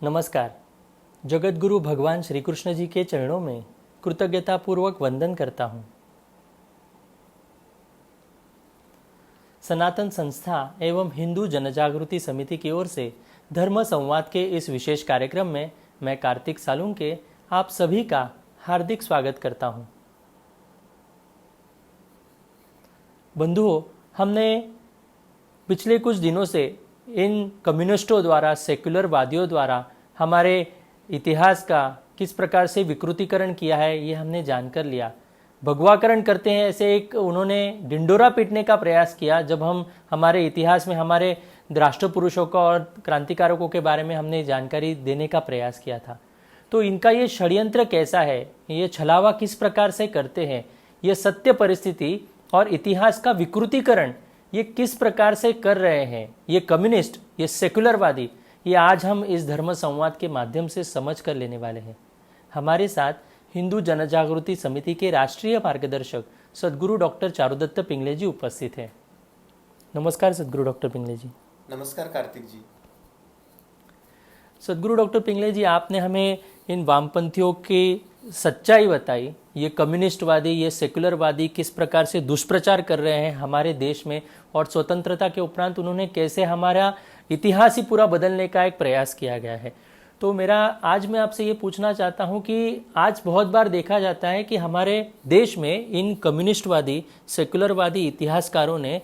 नमस्कार। जगतगुरु भगवान श्री कृष्ण जी के चरणों में कृतज्ञतापूर्वक वंदन करता हूँ। सनातन संस्था एवं हिंदू जनजागृति समिति की ओर से धर्म संवाद के इस विशेष कार्यक्रम में मैं कार्तिक सालुंके आप सभी का हार्दिक स्वागत करता हूँ। बंधुओं, हमने पिछले कुछ दिनों से इन कम्युनिस्टों द्वारा, सेक्युलरवादियों द्वारा हमारे इतिहास का किस प्रकार से विकृतीकरण किया है, ये हमने जानकर लिया। भगवाकरण करते हैं, ऐसे एक उन्होंने डिंडोरा पीटने का प्रयास किया जब हम हमारे इतिहास में हमारे राष्ट्र पुरुषों का और क्रांतिकारकों के बारे में हमने जानकारी देने का प्रयास किया था। तो इनका ये षड्यंत्र कैसा है, ये छलावा किस प्रकार से करते हैं, ये सत्य परिस्थिति और इतिहास का विकृतीकरण ये किस प्रकार से कर रहे हैं ये कम्युनिस्ट, ये सेक्युलरवादी, ये आज हम इस धर्म संवाद के माध्यम से समझ कर लेने वाले हैं। हमारे साथ हिंदू जनजागृति समिति के राष्ट्रीय मार्गदर्शक सद्गुरु डॉक्टर चारुदत्त पिंगले जी उपस्थित हैं। नमस्कार सद्गुरु डॉक्टर पिंगले जी। नमस्कार कार्तिक जी। सद्गुरु डॉक्टर पिंगले जी, आपने हमें इन वामपंथियों की सच्चाई बताई, ये कम्युनिस्टवादी, ये सेक्युलरवादी किस प्रकार से दुष्प्रचार कर रहे हैं हमारे देश में, और स्वतंत्रता के उपरांत उन्होंने कैसे हमारा इतिहास ही पूरा बदलने का एक प्रयास किया गया है। तो आज मैं आपसे ये पूछना चाहता हूँ कि आज बहुत बार देखा जाता है कि हमारे देश में इन कम्युनिस्टवादी, सेक्युलरवादी इतिहासकारों ने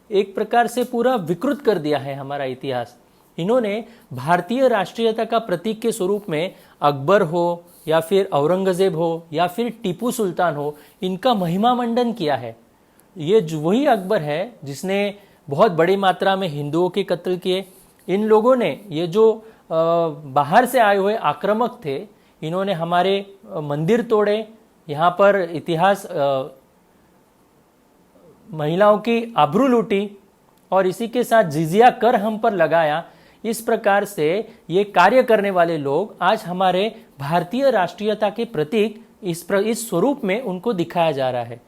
एक प्रकार से पूरा विकृत कर दिया है हमारा इतिहास। इन्होंने भारतीय राष्ट्रीयता का प्रतीक के स्वरूप में अकबर हो या फिर औरंगजेब हो या फिर टीपू सुल्तान हो, इनका महिमा मंडन किया है। ये वही अकबर है जिसने बहुत बड़ी मात्रा में हिंदुओं के कत्ल किए। इन लोगों ने, ये जो बाहर से आए हुए आक्रामक थे, इन्होंने हमारे मंदिर तोड़े, यहाँ पर इतिहास महिलाओं की आबरू लूटी और इसी के साथ जिजिया कर हम पर लगाया। इस प्रकार से ये कार्य करने वाले लोग आज हमारे भारतीय राष्ट्रीयता के प्रतीक इस स्वरूप में उनको दिखाया जा रहा है।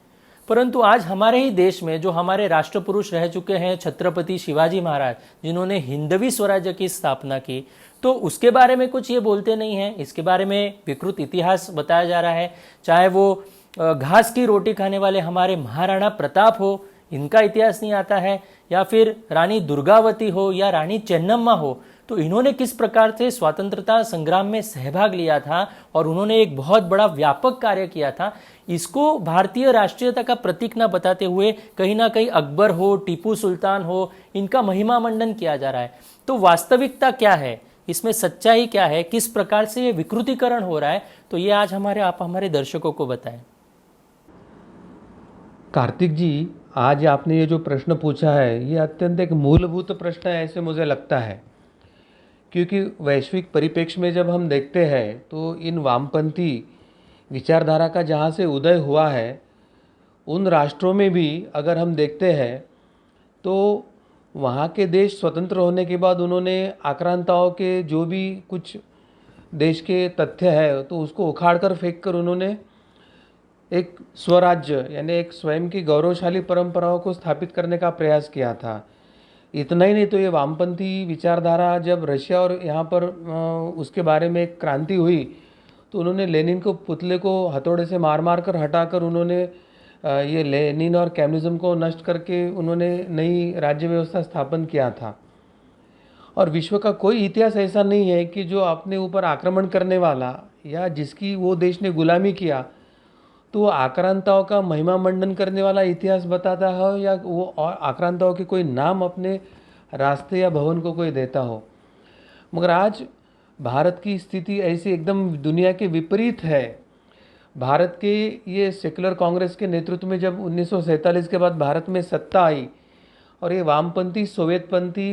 परंतु आज हमारे ही देश में जो हमारे राष्ट्र पुरुष रह चुके हैं, छत्रपति शिवाजी महाराज, जिन्होंने हिंदवी स्वराज्य की स्थापना की, तो उसके बारे में कुछ ये बोलते नहीं हैं। इसके बारे में विकृत इतिहास बताया जा रहा है। चाहे वो घास की रोटी खाने वाले हमारे महाराणा प्रताप हो, इनका इतिहास नहीं आता है, या फिर रानी दुर्गावती हो या रानी चेन्नम्मा हो, तो इन्होंने किस प्रकार से स्वतंत्रता संग्राम में सहभाग लिया था और उन्होंने एक बहुत बड़ा व्यापक कार्य किया था। इसको भारतीय राष्ट्रीयता का प्रतीक न बताते हुए कहीं ना कहीं अकबर हो, टीपू सुल्तान हो, इनका महिमा मंडन किया जा रहा है। तो वास्तविकता क्या है, इसमें सच्चाई क्या है, किस प्रकार से ये विकृतीकरण हो रहा है, तो ये आज आप हमारे दर्शकों को बताएं। कार्तिक जी, आज आपने ये जो प्रश्न पूछा है, ये अत्यंत एक मूलभूत प्रश्न है, ऐसे मुझे लगता है। क्योंकि वैश्विक परिप्रेक्ष्य में जब हम देखते हैं तो इन वामपंथी विचारधारा का जहाँ से उदय हुआ है, उन राष्ट्रों में भी अगर हम देखते हैं तो वहाँ के देश स्वतंत्र होने के बाद उन्होंने आक्रांताओं के जो भी कुछ देश के तथ्य है तो उसको उखाड़ कर फेंक कर उन्होंने एक स्वराज्य यानी एक स्वयं की गौरवशाली परंपराओं को स्थापित करने का प्रयास किया था। इतना ही नहीं तो ये वामपंथी विचारधारा जब रशिया और यहाँ पर उसके बारे में एक क्रांति हुई तो उन्होंने लेनिन को पुतले को हथौड़े से मार मार कर हटाकर उन्होंने ये लेनिन और कम्युनिज्म को नष्ट करके उन्होंने नई राज्य व्यवस्था स्थापन किया था। और विश्व का कोई इतिहास ऐसा नहीं है कि जो अपने ऊपर आक्रमण करने वाला या जिसकी वो देश ने गुलामी किया तो वो आक्रांताओं का महिमा मंडन करने वाला इतिहास बताता हो या वो और आक्रांताओं के कोई नाम अपने रास्ते या भवन को कोई देता हो। मगर आज भारत की स्थिति ऐसी एकदम दुनिया के विपरीत है। भारत के ये सेक्युलर कांग्रेस के नेतृत्व में जब 1947 के बाद भारत में सत्ता आई और ये वामपंथी सोवियतपंथी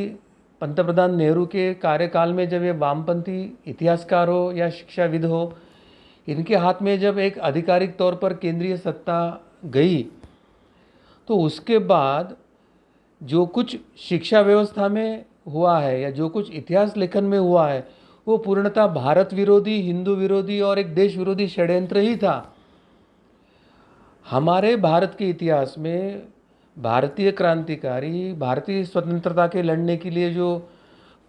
पंतप्रधान नेहरू के कार्यकाल में जब ये वामपंथी इतिहासकार हो या शिक्षाविद हो, इनके हाथ में जब एक आधिकारिक तौर पर केंद्रीय सत्ता गई तो उसके बाद जो कुछ शिक्षा व्यवस्था में हुआ है या जो कुछ इतिहास लेखन में हुआ है वो पूर्णतः भारत विरोधी, हिंदू विरोधी और एक देश विरोधी षड्यंत्र ही था। हमारे भारत के इतिहास में भारतीय क्रांतिकारी, भारतीय स्वतंत्रता के लड़ने के लिए जो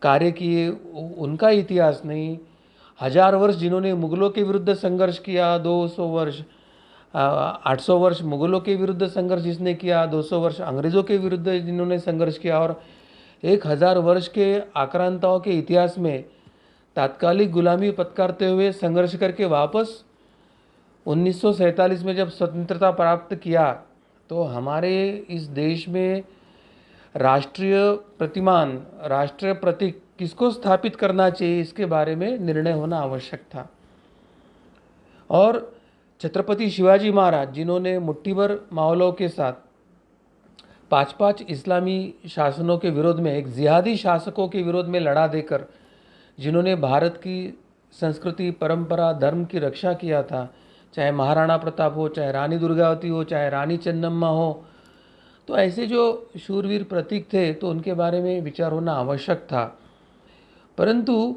कार्य किए उनका इतिहास नहीं, 1000 वर्ष जिन्होंने मुगलों के विरुद्ध संघर्ष किया, 200 वर्ष 800 वर्ष मुगलों के विरुद्ध संघर्ष जिसने किया, 200 वर्ष अंग्रेज़ों के विरुद्ध जिन्होंने संघर्ष किया, और 1000 वर्ष के आक्रांताओं के इतिहास में तात्कालिक गुलामी पत्कारते हुए संघर्ष करके वापस 1947 में जब स्वतंत्रता प्राप्त किया, तो हमारे इस देश में राष्ट्रीय प्रतिमान, राष्ट्रीय प्रतीक किसको स्थापित करना चाहिए, इसके बारे में निर्णय होना आवश्यक था। और छत्रपति शिवाजी महाराज जिन्होंने मुट्ठीभर मावलों के साथ 5-5 इस्लामी शासनों के विरोध में, एक जिहादी शासकों के विरोध में लड़ा देकर जिन्होंने भारत की संस्कृति, परंपरा, धर्म की रक्षा किया था, चाहे महाराणा प्रताप हो, चाहे रानी दुर्गावती हो, चाहे रानी चन्नम्मा हो, तो ऐसे जो शूरवीर प्रतीक थे तो उनके बारे में विचार होना आवश्यक था। परंतु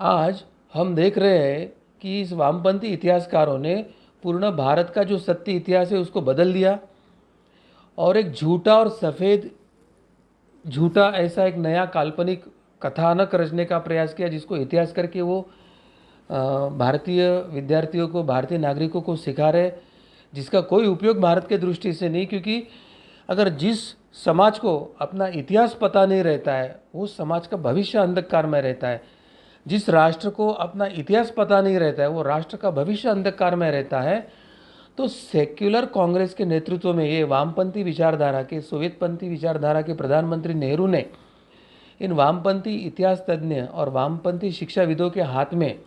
आज हम देख रहे हैं कि इस वामपंथी इतिहासकारों ने पूर्ण भारत का जो सत्य इतिहास है उसको बदल दिया और एक झूठा और सफ़ेद झूठा ऐसा एक नया काल्पनिक कथानक रचने का प्रयास किया, जिसको इतिहास करके वो भारतीय विद्यार्थियों को, भारतीय नागरिकों को सिखा रहे, जिसका कोई उपयोग भारत के दृष्टि से नहीं। क्योंकि अगर जिस समाज को अपना इतिहास पता नहीं रहता है, वो समाज का भविष्य अंधकार में रहता है। जिस राष्ट्र को अपना इतिहास पता नहीं रहता है, वो राष्ट्र का भविष्य अंधकार में रहता है। तो सेक्युलर कांग्रेस के नेतृत्व में ये वामपंथी विचारधारा के, सोवियतपंथी विचारधारा के प्रधानमंत्री नेहरू ने इन वामपंथी इतिहास तज्ञ और वामपंथी शिक्षाविदों के हाथ में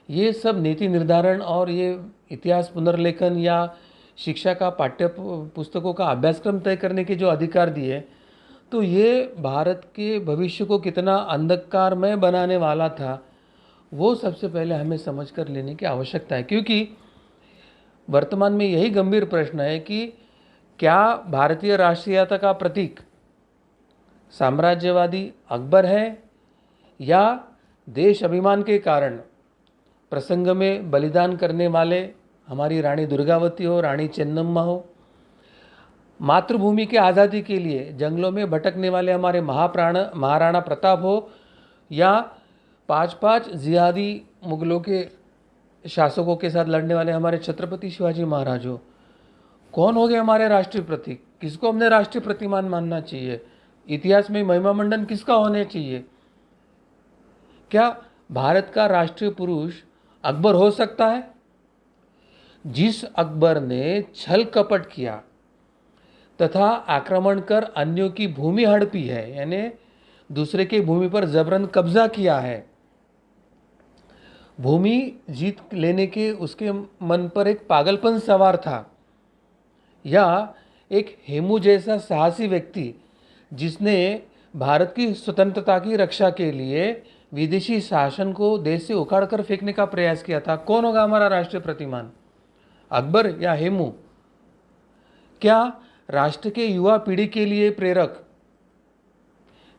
ये सब नीति निर्धारण और ये इतिहास पुनर्लेखन या शिक्षा का पाठ्य पुस्तकों का अभ्यासक्रम तय करने के जो अधिकार दिए, तो ये भारत के भविष्य को कितना अंधकारमय बनाने वाला था, वो सबसे पहले हमें समझ कर लेने की आवश्यकता है। क्योंकि वर्तमान में यही गंभीर प्रश्न है कि क्या भारतीय राष्ट्रीयता का प्रतीक साम्राज्यवादी अकबर है या देश अभिमान के कारण प्रसंग में बलिदान करने वाले हमारी रानी दुर्गावती हो, रानी चेन्नम्मा हो, मातृभूमि के आज़ादी के लिए जंगलों में भटकने वाले हमारे महाराणा प्रताप हो, या 5-5 जिहादी मुगलों के शासकों के साथ लड़ने वाले हमारे छत्रपति शिवाजी महाराज हो। कौन हो गए हमारे राष्ट्रीय प्रतीक? किसको हमने राष्ट्रीय प्रतिमान मानना चाहिए? इतिहास में महिमा मंडन किसका होने चाहिए? क्या भारत का राष्ट्रीय पुरुष अकबर हो सकता है? जिस अकबर ने छल कपट किया तथा आक्रमण कर अन्यों की भूमि हड़पी है, यानी दूसरे की भूमि पर जबरन कब्जा किया है, भूमि जीत लेने के उसके मन पर एक पागलपन सवार था, या एक हेमू जैसा साहसी व्यक्ति जिसने भारत की स्वतंत्रता की रक्षा के लिए विदेशी शासन को देश से उखाड़ कर फेंकने का प्रयास किया था, कौन होगा हमारा राष्ट्रीय प्रतिमान? अकबर या हेमू? क्या राष्ट्र के युवा पीढ़ी के लिए प्रेरक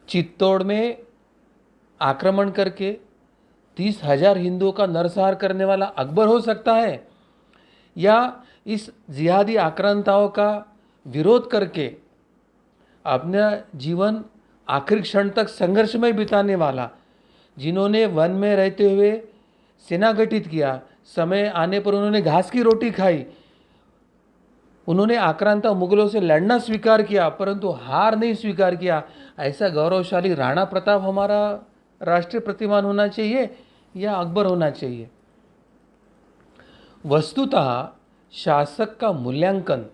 चित्तौड़ में आक्रमण करके 30,000 हिंदुओं का नरसंहार करने वाला अकबर हो सकता है, या इस जिहादी आक्रांताओं का विरोध करके अपना जीवन आखिरी क्षण तक संघर्ष में बिताने वाला, जिन्होंने वन में रहते हुए सेना गठित किया, समय आने पर उन्होंने घास की रोटी खाई, उन्होंने आक्रांत मुगलों से लड़ना स्वीकार किया परंतु हार नहीं स्वीकार किया, ऐसा गौरवशाली राणा प्रताप हमारा राष्ट्रीय प्रतिमान होना चाहिए या अकबर होना चाहिए? वस्तुतः शासक का मूल्यांकन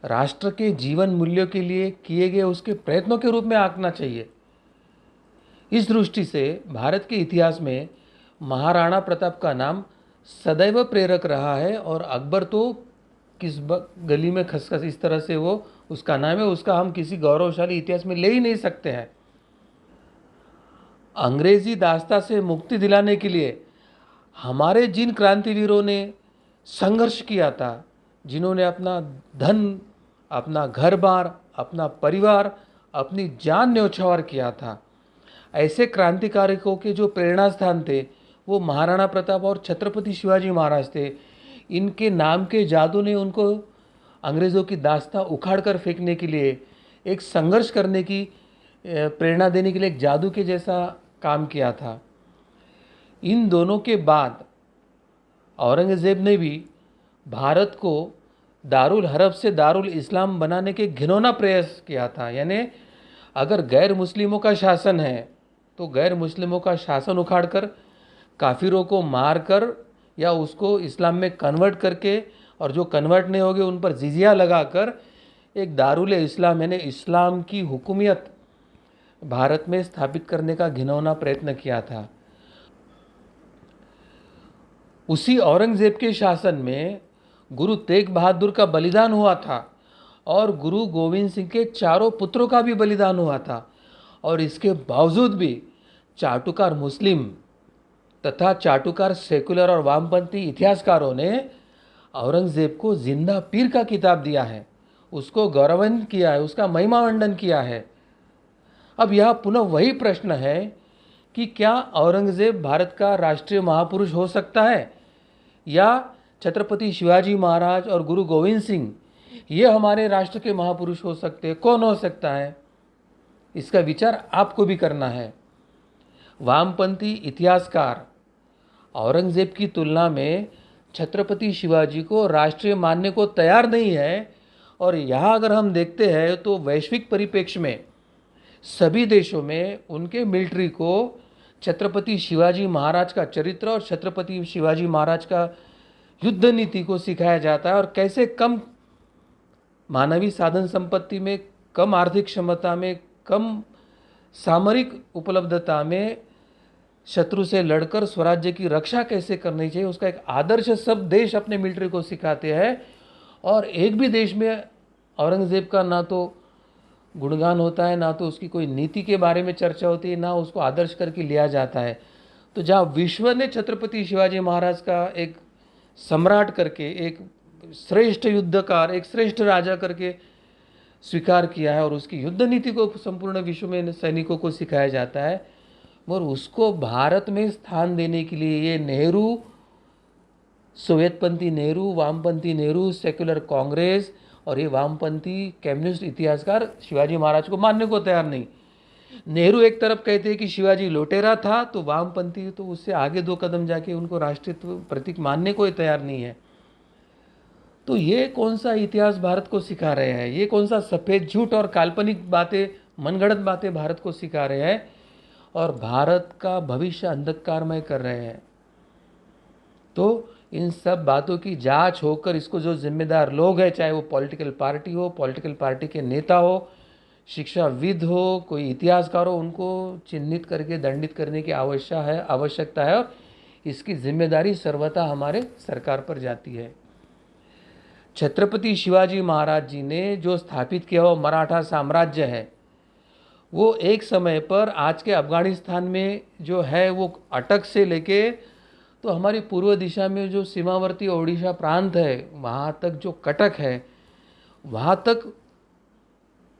राष्ट्र के जीवन मूल्यों के लिए किए गए उसके प्रयत्नों के रूप में आंकना चाहिए। इस दृष्टि से भारत के इतिहास में महाराणा प्रताप का नाम सदैव प्रेरक रहा है, और अकबर तो किस गली में खसखस इस तरह से वो उसका नाम है, उसका हम किसी गौरवशाली इतिहास में ले ही नहीं सकते हैं। अंग्रेजी दास्ता से मुक्ति दिलाने के लिए हमारे जिन क्रांतिवीरों ने संघर्ष किया था, जिन्होंने अपना धन, अपना घर बार, अपना परिवार, अपनी जान न्यौछावर किया था, ऐसे क्रांतिकारियों के जो प्रेरणा स्थान थे वो महाराणा प्रताप और छत्रपति शिवाजी महाराज थे। इनके नाम के जादू ने उनको अंग्रेज़ों की दास्तां उखाड़ कर फेंकने के लिए, एक संघर्ष करने की प्रेरणा देने के लिए एक जादू के जैसा काम किया था। इन दोनों के बाद औरंगज़ेब ने भी भारत को दारुल हरब से दारुल इस्लाम बनाने के घिनौना प्रयास किया था। यानी अगर गैर मुस्लिमों का शासन है तो गैर मुस्लिमों का शासन उखाड़कर, काफिरों को मारकर या उसको इस्लाम में कन्वर्ट करके, और जो कन्वर्ट नहीं होंगे उन पर जिजिया लगाकर एक दारुल इस्लाम यानी इस्लाम की हुकूमियत भारत में स्थापित करने का घिनौना प्रयत्न किया था। उसी औरंगज़ेब के शासन में गुरु तेग बहादुर का बलिदान हुआ था और गुरु गोविंद सिंह के चारों पुत्रों का भी बलिदान हुआ था। और इसके बावजूद भी चाटुकार मुस्लिम तथा चाटुकार सेकुलर और वामपंथी इतिहासकारों ने औरंगज़ेब को जिंदा पीर का किताब दिया है, उसको गौरवान्वित किया है, उसका महिमा मंडन किया है। अब यह पुनः वही प्रश्न है कि क्या औरंगज़ेब भारत का राष्ट्रीय महापुरुष हो सकता है, या छत्रपति शिवाजी महाराज और गुरु गोविंद सिंह ये हमारे राष्ट्र के महापुरुष हो सकते हैं? कौन हो सकता है? इसका विचार आपको भी करना है। वामपंथी इतिहासकार औरंगज़ेब की तुलना में छत्रपति शिवाजी को राष्ट्रीय मानने को तैयार नहीं है। और यहाँ अगर हम देखते हैं तो वैश्विक परिप्रेक्ष्य में सभी देशों में उनके मिलिट्री को छत्रपति शिवाजी महाराज का चरित्र और छत्रपति शिवाजी महाराज का युद्ध नीति को सिखाया जाता है, और कैसे कम मानवीय साधन संपत्ति में, कम आर्थिक क्षमता में, कम सामरिक उपलब्धता में शत्रु से लड़कर स्वराज्य की रक्षा कैसे करनी चाहिए, उसका एक आदर्श सब देश अपने मिलिट्री को सिखाते हैं। और एक भी देश में औरंगज़ेब का ना तो गुणगान होता है, ना तो उसकी कोई नीति के बारे में चर्चा होती है, ना उसको आदर्श करके लिया जाता है। तो जहाँ विश्व ने छत्रपति शिवाजी महाराज का एक सम्राट करके, एक श्रेष्ठ युद्धकार, एक श्रेष्ठ राजा करके स्वीकार किया है और उसकी युद्ध नीति को संपूर्ण विश्व में सैनिकों को सिखाया जाता है, और उसको भारत में स्थान देने के लिए ये नेहरू, सोवियतपंथी नेहरू, वामपंथी नेहरू, सेक्युलर कांग्रेस और ये वामपंथी कम्युनिस्ट इतिहासकार शिवाजी महाराज को मानने को तैयार नहीं। नेहरू एक तरफ कहते हैं कि शिवाजी लुटेरा था, तो वामपंथी तो उससे आगे 2 कदम जाके उनको राष्ट्रीय प्रतीक मानने को ही तैयार नहीं है। तो ये कौन सा इतिहास भारत को सिखा रहे हैं? ये कौन सा सफ़ेद झूठ और काल्पनिक बातें, मनगढ़ंत बातें भारत को सिखा रहे हैं और भारत का भविष्य अंधकारमय कर रहे हैं? तो इन सब बातों की जांच होकर इसको जो जिम्मेदार लोग हैं, चाहे वो पॉलिटिकल पार्टी हो, पॉलिटिकल पार्टी के नेता हो, शिक्षाविद हो, कोई इतिहासकार हो, उनको चिन्हित करके दंडित करने की आवश्यकता है। और इसकी जिम्मेदारी सर्वथा हमारे सरकार पर जाती है। छत्रपति शिवाजी महाराज जी ने जो स्थापित किया हुआ मराठा साम्राज्य है, वो एक समय पर आज के अफगानिस्तान में जो है वो अटक से लेके तो हमारी पूर्व दिशा में जो सीमावर्ती ओडिशा प्रांत है वहाँ तक जो कटक है वहाँ तक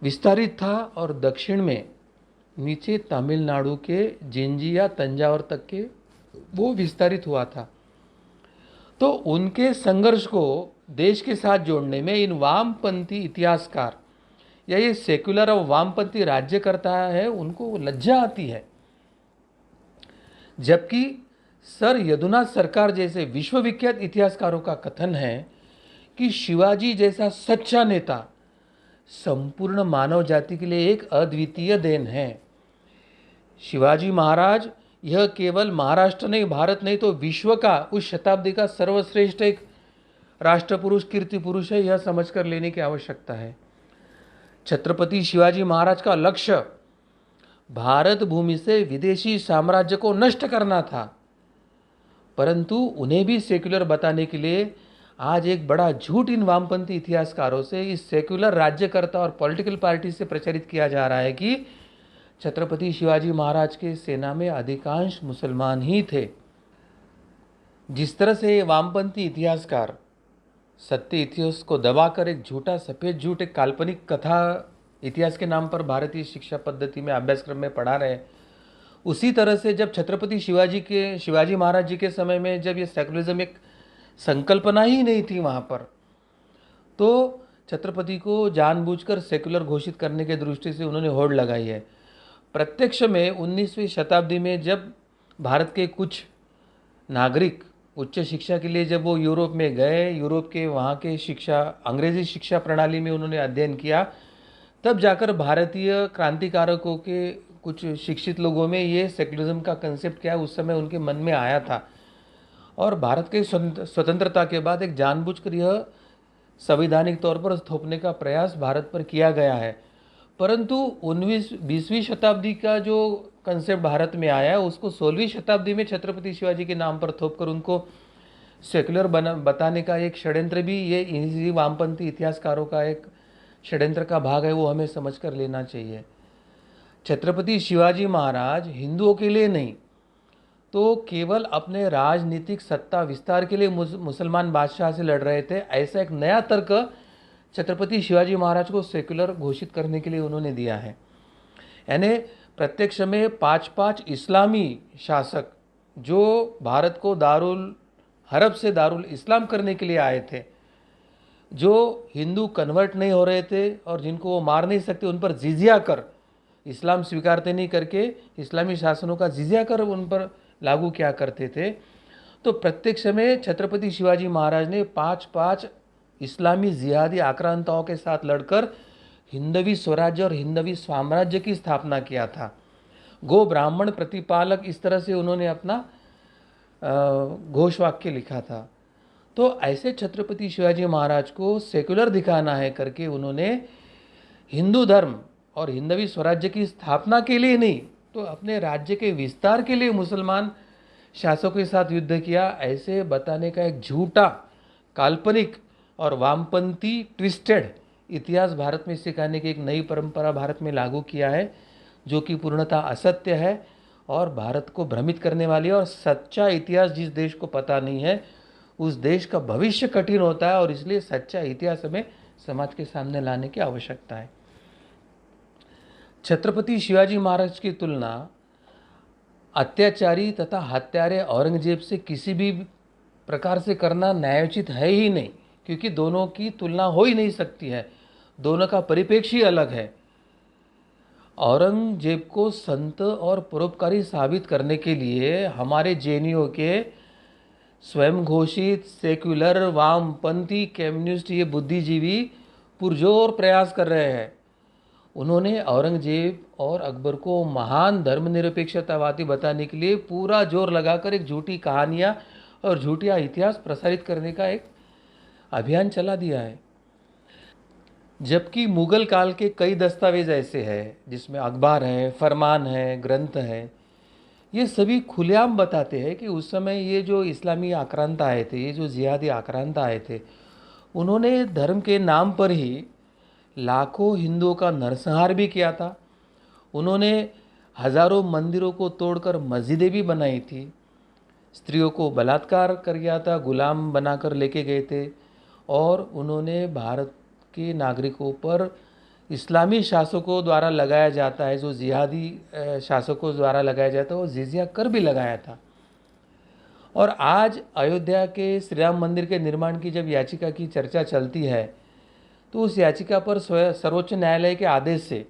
विस्तारित था, और दक्षिण में नीचे तमिलनाडु के जिंजी या तंजावर तक के वो विस्तारित हुआ था। तो उनके संघर्ष को देश के साथ जोड़ने में इन वामपंथी इतिहासकार या ये सेक्युलर और वामपंथी राज्यकर्ता है उनको लज्जा आती है। जबकि सर यदुनाथ सरकार जैसे विश्वविख्यात इतिहासकारों का कथन है कि शिवाजी जैसा सच्चा नेता संपूर्ण मानव जाति के लिए एक अद्वितीय देन है। शिवाजी महाराज यह केवल महाराष्ट्र नहीं, भारत नहीं तो विश्व का उस शताब्दी का सर्वश्रेष्ठ एक राष्ट्र पुरुष, कीर्ति पुरुष है, यह समझकर लेने की आवश्यकता है। छत्रपति शिवाजी महाराज का लक्ष्य भारत भूमि से विदेशी साम्राज्य को नष्ट करना था, परंतु उन्हें भी सेक्युलर बताने के लिए आज एक बड़ा झूठ इन वामपंथी इतिहासकारों से, इस सेक्युलर राज्यकर्ता और पॉलिटिकल पार्टी से प्रचारित किया जा रहा है कि छत्रपति शिवाजी महाराज के सेना में अधिकांश मुसलमान ही थे। जिस तरह से वामपंथी इतिहासकार सत्य इतिहास को दबाकर एक झूठा सफ़ेद झूठ, एक काल्पनिक कथा इतिहास के नाम पर भारतीय शिक्षा पद्धति में अभ्यासक्रम में पढ़ा रहे हैं, उसी तरह से जब छत्रपति शिवाजी महाराज जी के समय में जब ये सेकुलरिज्म एक संकल्पना ही नहीं थी वहाँ पर, तो छत्रपति को जानबूझकर सेकुलर घोषित करने के दृष्टि से उन्होंने होड़ लगाई है। प्रत्यक्ष में 19वीं शताब्दी में जब भारत के कुछ नागरिक उच्च शिक्षा के लिए जब वो यूरोप में गए, यूरोप के वहाँ के शिक्षा अंग्रेजी शिक्षा प्रणाली में उन्होंने अध्ययन किया, तब जाकर भारतीय क्रांतिकारकों के कुछ शिक्षित लोगों में ये सेकुलरिज्म का कंसेप्ट क्या है उस समय उनके मन में आया था। और भारत के स्वतंत्रता के बाद एक जानबूझकर यह संवैधानिक तौर पर थोपने का प्रयास भारत पर किया गया है। परंतु 19वीं शताब्दी का जो कंसेप्ट भारत में आया है उसको 16वीं शताब्दी में छत्रपति शिवाजी के नाम पर थोपकर उनको सेकुलर बताने का एक षड्यंत्र भी ये इन्हीं वामपंथी इतिहासकारों का एक षड्यंत्र का भाग है, वो हमें समझ कर लेना चाहिए। छत्रपति शिवाजी महाराज हिंदुओं के लिए नहीं तो केवल अपने राजनीतिक सत्ता विस्तार के लिए मुसलमान बादशाह से लड़ रहे थे, ऐसा एक नया तर्क छत्रपति शिवाजी महाराज को सेकुलर घोषित करने के लिए उन्होंने दिया है। यानी प्रत्यक्ष में 5 इस्लामी शासक जो भारत को दारुल हरब से दारुल इस्लाम करने के लिए आए थे, जो हिंदू कन्वर्ट नहीं हो रहे थे और जिनको वो मार नहीं सकते, उन पर जिजिया कर, इस्लाम स्वीकारते नहीं करके इस्लामी शासनों का जिजिया कर उन पर लागू किया करते थे। तो प्रत्यक्ष में छत्रपति शिवाजी महाराज ने 5 इस्लामी जिहादी आक्रांताओं के साथ लड़कर हिंदवी स्वराज्य और हिंदवी साम्राज्य की स्थापना किया था। गो ब्राह्मण प्रतिपालक, इस तरह से उन्होंने अपना घोष वाक्य लिखा था। तो ऐसे छत्रपति शिवाजी महाराज को सेकुलर दिखाना है करके उन्होंने हिंदू धर्म और हिंदवी स्वराज्य की स्थापना के लिए नहीं तो अपने राज्य के विस्तार के लिए मुसलमान शासकों के साथ युद्ध किया, ऐसे बताने का एक झूठा, काल्पनिक और वामपंथी ट्विस्टेड इतिहास भारत में सिखाने की एक नई परंपरा भारत में लागू किया है, जो कि पूर्णतः असत्य है और भारत को भ्रमित करने वाली है। और सच्चा इतिहास जिस देश को पता नहीं है उस देश का भविष्य कठिन होता है, और इसलिए सच्चा इतिहास हमें समाज के सामने लाने की आवश्यकता है। छत्रपति शिवाजी महाराज की तुलना अत्याचारी तथा हत्यारे औरंगजेब से किसी भी प्रकार से करना न्यायोचित है ही नहीं, क्योंकि दोनों की तुलना हो ही नहीं सकती है, दोनों का परिप्रेक्ष्य ही अलग है। औरंगजेब को संत और परोपकारी साबित करने के लिए हमारे जेएनयू के स्वयं घोषित सेक्युलर वामपंथी कम्युनिस्ट ये बुद्धिजीवी पुरजोर प्रयास कर रहे हैं। उन्होंने औरंगजेब और अकबर को महान धर्मनिरपेक्षतावादी बताने के लिए पूरा जोर लगाकर एक झूठी कहानियाँ और झूठिया इतिहास प्रसारित करने का एक अभियान चला दिया है। जबकि मुगल काल के कई दस्तावेज ऐसे हैं जिसमें अखबार है, फरमान है, ग्रंथ है, ये सभी खुलेआम बताते हैं कि उस समय ये जो इस्लामी आक्रांता आए थे, ये जो जिहादी आक्रांता आए थे, उन्होंने धर्म के नाम पर ही लाखों हिंदुओं का नरसंहार भी किया था। उन्होंने हजारों मंदिरों को तोड़कर मस्जिदें भी बनाई थी, स्त्रियों को बलात्कार कर गया था, गुलाम बनाकर लेके गए थे, और उन्होंने भारत के नागरिकों पर इस्लामी शासकों द्वारा लगाया जाता है, जो जिहादी शासकों द्वारा लगाया जाता है, वो जिजिया कर भी लगाया था। और आज अयोध्या के श्री राम मंदिर के निर्माण की जब याचिका की चर्चा चलती है तो उस याचिका पर सर्वोच्च न्यायालय के आदेश से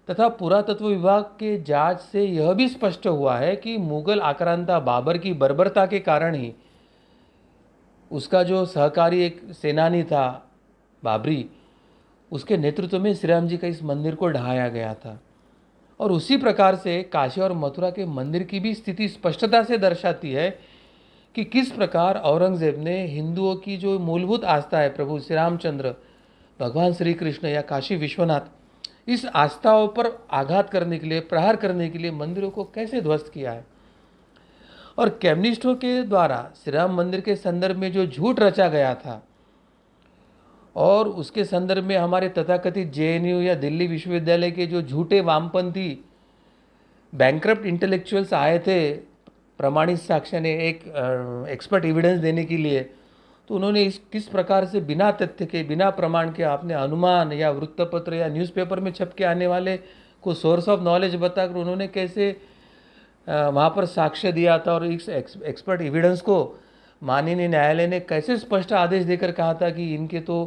तथा पुरातत्व विभाग के जांच से यह भी स्पष्ट हुआ है कि मुगल आक्रांता बाबर की बर्बरता के कारण ही उसका जो सहकारी एक सेनानी था बाबरी, उसके नेतृत्व में श्री राम जी का इस मंदिर को ढहाया गया था। और उसी प्रकार से काशी और मथुरा के मंदिर की भी स्थिति स्पष्टता से दर्शाती है कि किस प्रकार औरंगजेब ने हिंदुओं की जो मूलभूत आस्था है, प्रभु श्री रामचंद्र, भगवान श्री कृष्ण या काशी विश्वनाथ, इस आस्थाओं पर आघात करने के लिए, प्रहार करने के लिए मंदिरों को कैसे ध्वस्त किया है। और कम्युनिस्टों के द्वारा श्री राम मंदिर के संदर्भ में जो झूठ रचा गया था और उसके संदर्भ में हमारे तथाकथित जेएनयू या दिल्ली विश्वविद्यालय के जो झूठे वामपंथी बैंक्रप्ट इंटेलेक्चुअल्स आए थे प्रमाणित साक्ष्य ने एक एक्सपर्ट एविडेंस देने के लिए, तो उन्होंने इस किस प्रकार से बिना तथ्य के, बिना प्रमाण के आपने अनुमान या वृत्तपत्र या न्यूज़पेपर में छप के आने वाले को सोर्स ऑफ नॉलेज बताकर उन्होंने कैसे वहाँ पर साक्ष्य दिया था। और इस एक्सपर्ट एविडेंस को माननीय न्यायालय ने कैसे स्पष्ट आदेश देकर कहा था कि इनके तो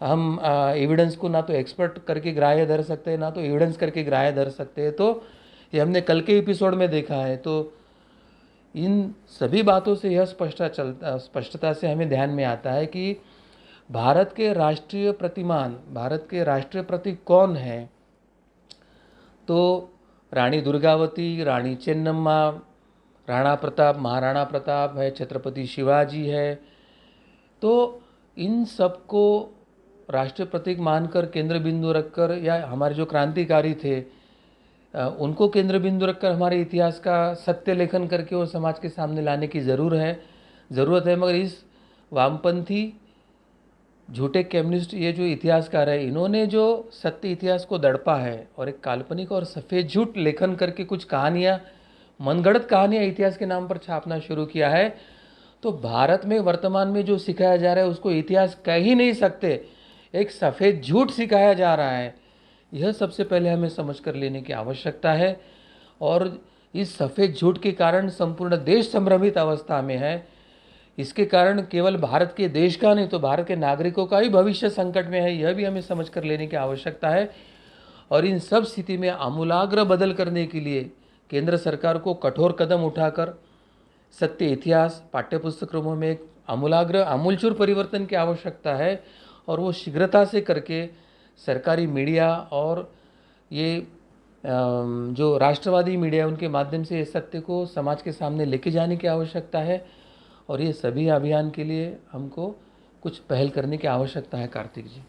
हम एविडेंस को ना तो एक्सपर्ट करके ग्राह्य धर सकते हैं, ना तो एविडेंस करके ग्राह्य धर सकते हैं। तो ये हमने कल के एपिसोड में देखा है। तो इन सभी बातों से यह स्पष्टता से हमें ध्यान में आता है कि भारत के राष्ट्रीय प्रतिमान, भारत के राष्ट्रीय प्रतीक कौन है। तो रानी दुर्गावती, रानी चेन्नम्मा, राणा प्रताप, महाराणा प्रताप है, छत्रपति शिवाजी है। तो इन सबको राष्ट्रीय प्रतीक मानकर केंद्र बिंदु रखकर, या हमारे जो क्रांतिकारी थे उनको केंद्र बिंदु रखकर हमारे इतिहास का सत्य लेखन करके वो समाज के सामने लाने की ज़रूरत है। मगर इस वामपंथी झूठे कम्युनिस्ट, ये जो इतिहासकार है, इन्होंने जो सत्य इतिहास को दड़पा है और एक काल्पनिक और सफ़ेद झूठ लेखन करके कुछ कहानियाँ, मनगढ़ंत कहानियाँ इतिहास के नाम पर छापना शुरू किया है। तो भारत में वर्तमान में जो सिखाया जा रहा है उसको इतिहास कह ही नहीं सकते, एक सफ़ेद झूठ सिखाया जा रहा है। यह सबसे पहले हमें समझ कर लेने की आवश्यकता है। और इस सफ़ेद झूठ के कारण संपूर्ण देश संभ्रमित अवस्था में है। इसके कारण केवल भारत के देश का नहीं तो भारत के नागरिकों का ही भविष्य संकट में है, यह भी हमें समझ कर लेने की आवश्यकता है। और इन सब स्थिति में आमूलाग्र बदल करने के लिए केंद्र सरकार को कठोर कदम उठाकर सत्य इतिहास पाठ्यपुस्तकों में एक आमूलचूर परिवर्तन की आवश्यकता है। और वो शीघ्रता से करके सरकारी मीडिया और ये जो राष्ट्रवादी मीडिया, उनके माध्यम से इस सत्य को समाज के सामने लेके जाने की आवश्यकता है। और ये सभी अभियान के लिए हमको कुछ पहल करने की आवश्यकता है। कार्तिक जी।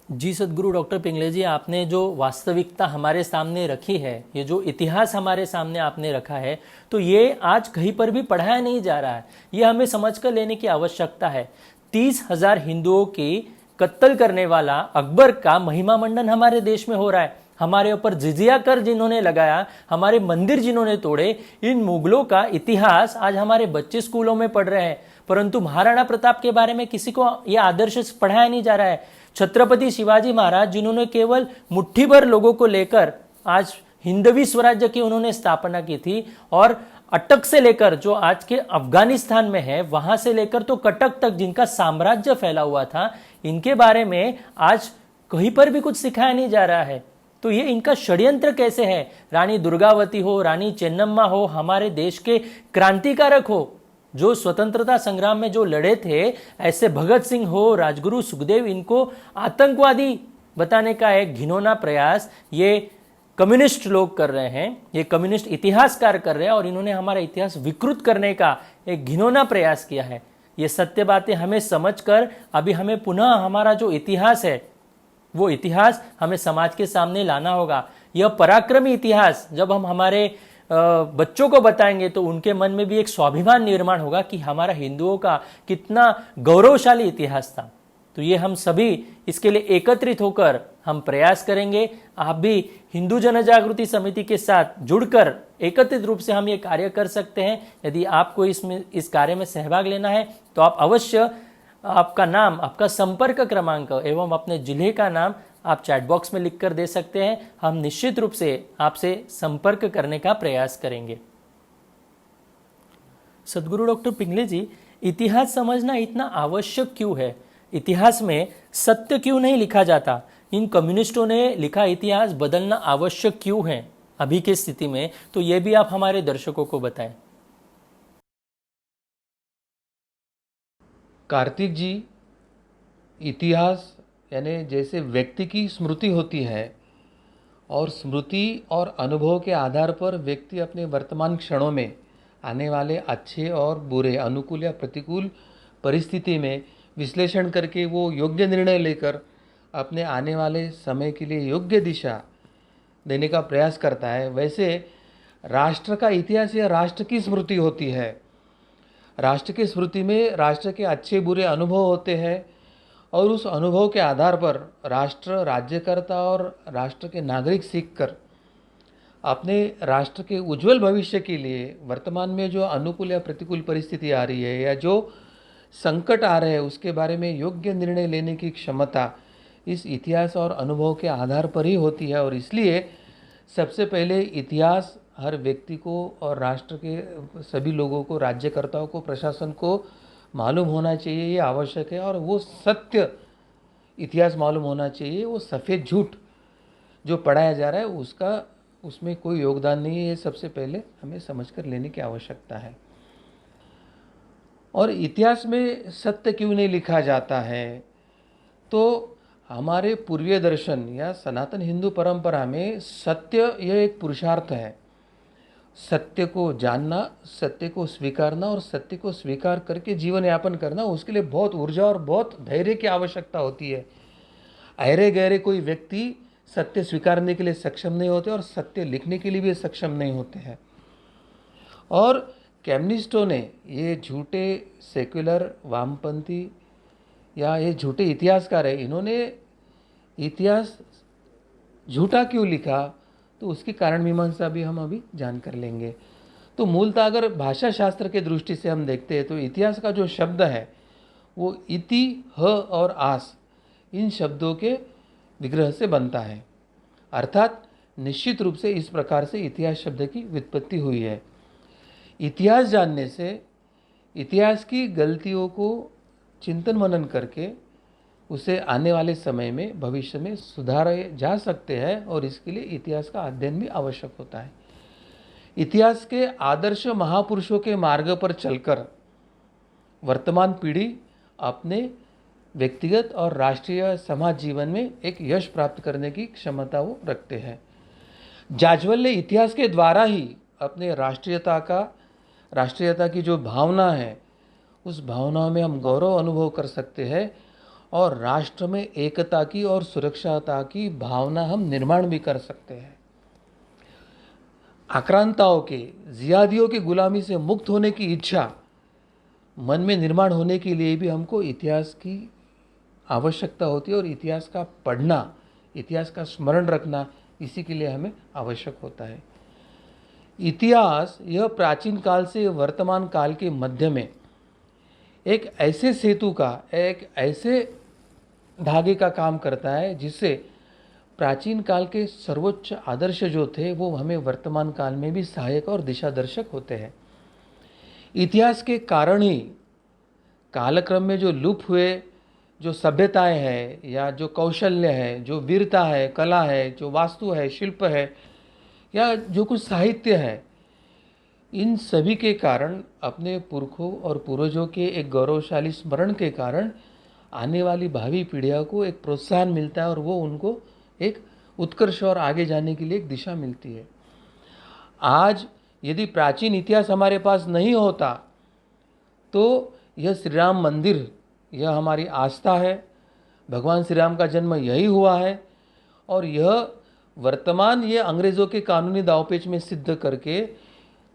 जी सद्गुरु डॉक्टर पिंगले जी, आपने जो वास्तविकता हमारे सामने रखी है, ये जो इतिहास हमारे सामने आपने रखा है, तो ये आज कहीं पर भी पढ़ाया नहीं जा रहा है। ये हमें समझ कर लेने की आवश्यकता है। 30,000 हिंदुओं की कत्ल करने वाला अकबर का महिमा मंडन हमारे देश में हो रहा है। हमारे ऊपर जिजिया कर जिन्होंने लगाया, हमारे मंदिर जिन्होंने तोड़े, इन मुगलों का इतिहास आज हमारे बच्चे स्कूलों में पढ़ रहे हैं। परंतु महाराणा प्रताप के बारे में किसी को यह आदर्श पढ़ाया नहीं जा रहा है। छत्रपति शिवाजी महाराज, जिन्होंने केवल मुट्ठी भर लोगों को लेकर आज हिंदवी स्वराज्य की उन्होंने स्थापना की थी, और अटक से लेकर जो आज के अफगानिस्तान में है, वहां से लेकर तो कटक तक जिनका साम्राज्य फैला हुआ था, इनके बारे में आज कहीं पर भी कुछ सिखाया नहीं जा रहा है। तो ये इनका षड्यंत्र कैसे है? रानी दुर्गावती हो, रानी चेन्नम्मा हो, हमारे देश के क्रांतिकारक हो, जो स्वतंत्रता संग्राम में जो लड़े थे, ऐसे भगत सिंह हो, राजगुरु सुखदेव, इनको आतंकवादी बताने का एक घिनौना प्रयास ये कम्युनिस्ट लोग कर रहे हैं, ये कम्युनिस्ट इतिहासकार कर रहे हैं, और इन्होंने हमारा इतिहास विकृत करने का एक घिनौना प्रयास किया है। ये सत्य बातें हमें समझकर अभी हमें पुनः हमारा जो इतिहास है, वो इतिहास हमें समाज के सामने लाना होगा। यह पराक्रमी इतिहास जब हम हमारे बच्चों को बताएंगे तो उनके मन में भी एक स्वाभिमान निर्माण होगा कि हमारा हिंदुओं का कितना गौरवशाली इतिहास था। तो ये हम सभी इसके लिए एकत्रित होकर हम प्रयास करेंगे। आप भी हिंदू जनजागृति समिति के साथ जुड़कर एकत्रित रूप से हम ये कार्य कर सकते हैं। यदि आपको इस कार्य में सहभाग लेना है तो आप अवश्य आपका नाम, आपका संपर्क क्रमांक एवं अपने जिले का नाम आप चैट बॉक्स में लिखकर दे सकते हैं। हम निश्चित रूप से आपसे संपर्क करने का प्रयास करेंगे। सद्गुरु डॉक्टर पिंगले जी, इतिहास समझना इतना आवश्यक क्यों है? इतिहास में सत्य क्यों नहीं लिखा जाता? इन कम्युनिस्टों ने लिखा इतिहास बदलना आवश्यक क्यों है अभी की स्थिति में? तो ये भी आप हमारे दर्शकों को बताएं। कार्तिक जी, इतिहास यानी जैसे व्यक्ति की स्मृति होती है, और स्मृति और अनुभव के आधार पर व्यक्ति अपने वर्तमान क्षणों में आने वाले अच्छे और बुरे, अनुकूल या प्रतिकूल परिस्थिति में विश्लेषण करके वो योग्य निर्णय लेकर अपने आने वाले समय के लिए योग्य दिशा देने का प्रयास करता है। वैसे राष्ट्र का इतिहास या राष्ट्र की स्मृति होती है। राष्ट्र की स्मृति में राष्ट्र के अच्छे बुरे अनुभव होते हैं, और उस अनुभव के आधार पर राष्ट्र, राज्यकर्ता और राष्ट्र के नागरिक सीखकर अपने राष्ट्र के उज्जवल भविष्य के लिए वर्तमान में जो अनुकूल या प्रतिकूल परिस्थिति आ रही है या जो संकट आ रहे हैं उसके बारे में योग्य निर्णय लेने की क्षमता इस इतिहास और अनुभव के आधार पर ही होती है। और इसलिए सबसे पहले इतिहास हर व्यक्ति को और राष्ट्र के सभी लोगों को, राज्यकर्ताओं को, प्रशासन को मालूम होना चाहिए, ये आवश्यक है। और वो सत्य इतिहास मालूम होना चाहिए, वो सफ़ेद झूठ जो पढ़ाया जा रहा है उसमें कोई योगदान नहीं है। ये सबसे पहले हमें समझकर लेने की आवश्यकता है। और इतिहास में सत्य क्यों नहीं लिखा जाता है, तो हमारे पूर्वीय दर्शन या सनातन हिंदू परंपरा में सत्य यह एक पुरुषार्थ है। सत्य को जानना, सत्य को स्वीकारना और सत्य को स्वीकार करके जीवन यापन करना, उसके लिए बहुत ऊर्जा और बहुत धैर्य की आवश्यकता होती है। अहरे गहरे कोई व्यक्ति सत्य स्वीकारने के लिए सक्षम नहीं होते और सत्य लिखने के लिए भी सक्षम नहीं होते हैं। और कम्युनिस्टों ने ये झूठे सेक्युलर वामपंथी या ये झूठे इतिहासकार है, इन्होंने इतिहास झूठा क्यों लिखा, तो उसकी कारण मीमांसा भी हम अभी जान कर लेंगे। तो मूलतः अगर भाषा शास्त्र के दृष्टि से हम देखते हैं तो इतिहास का जो शब्द है वो इति, ह और आस, इन शब्दों के विग्रह से बनता है। अर्थात निश्चित रूप से इस प्रकार से इतिहास शब्द की व्युत्पत्ति हुई है। इतिहास जानने से इतिहास की गलतियों को चिंतन मनन करके उसे आने वाले समय में, भविष्य में सुधारे जा सकते हैं और इसके लिए इतिहास का अध्ययन भी आवश्यक होता है। इतिहास के आदर्श महापुरुषों के मार्ग पर चलकर वर्तमान पीढ़ी अपने व्यक्तिगत और राष्ट्रीय समाज जीवन में एक यश प्राप्त करने की क्षमता वो रखते हैं। जाज्वल्य इतिहास के द्वारा ही अपने राष्ट्रीयता की जो भावना है, उस भावना में हम गौरव अनुभव कर सकते हैं और राष्ट्र में एकता की और सुरक्षाता की भावना हम निर्माण भी कर सकते हैं। आक्रांताओं के, जिहादियों की गुलामी से मुक्त होने की इच्छा मन में निर्माण होने के लिए भी हमको इतिहास की आवश्यकता होती है और इतिहास का पढ़ना, इतिहास का स्मरण रखना, इसी के लिए हमें आवश्यक होता है। इतिहास यह प्राचीन काल से वर्तमान काल के मध्य में एक ऐसे सेतु का, एक ऐसे धागे का काम करता है जिससे प्राचीन काल के सर्वोच्च आदर्श जो थे वो हमें वर्तमान काल में भी सहायक और दिशादर्शक होते हैं। इतिहास के कारण ही कालक्रम में जो लुप्त हुए जो सभ्यताएं हैं या जो कौशल्य है, जो वीरता है, कला है, जो वास्तु है, शिल्प है या जो कुछ साहित्य है, इन सभी के कारण, अपने पुरखों और पूर्वजों के एक गौरवशाली स्मरण के कारण आने वाली भावी पीढ़ियों को एक प्रोत्साहन मिलता है और वो उनको एक उत्कर्ष और आगे जाने के लिए एक दिशा मिलती है। आज यदि प्राचीन इतिहास हमारे पास नहीं होता तो यह श्री राम मंदिर, यह हमारी आस्था है। भगवान श्री राम का जन्म यही हुआ है और यह वर्तमान ये अंग्रेज़ों के कानूनी दावपेच में सिद्ध करके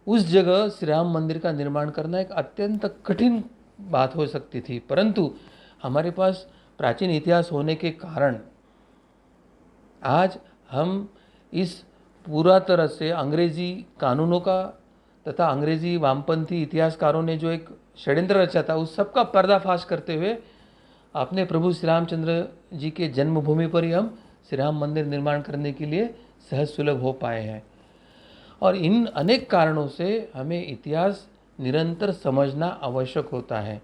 उस जगह श्री राम मंदिर का निर्माण करना एक अत्यंत कठिन बात हो सकती थी, परंतु हमारे पास प्राचीन इतिहास होने के कारण आज हम इस पूरा तरह से अंग्रेज़ी कानूनों का तथा अंग्रेज़ी वामपंथी इतिहासकारों ने जो एक षड्यंत्र रचा था उस सब का पर्दाफाश करते हुए अपने प्रभु श्री रामचंद्र जी के जन्मभूमि पर ही हम श्री राम मंदिर निर्माण करने के लिए सहज सुलभ हो पाए हैं। और इन अनेक कारणों से हमें इतिहास निरंतर समझना आवश्यक होता है,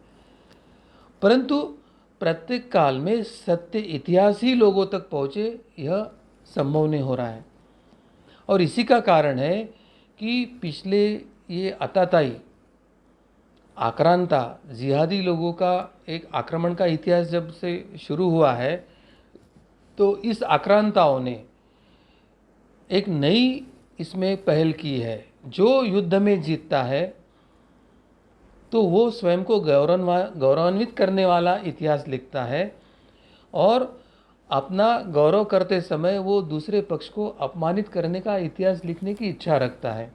परंतु प्रत्येक काल में सत्य इतिहास ही लोगों तक पहुँचे यह संभव नहीं हो रहा है। और इसी का कारण है कि पिछले ये अताताई आक्रांता जिहादी लोगों का एक आक्रमण का इतिहास जब से शुरू हुआ है तो इस आक्रांताओं ने एक नई इसमें पहल की है। जो युद्ध में जीतता है तो वो स्वयं को गौरवान्वित करने वाला इतिहास लिखता है और अपना गौरव करते समय वो दूसरे पक्ष को अपमानित करने का इतिहास लिखने की इच्छा रखता है।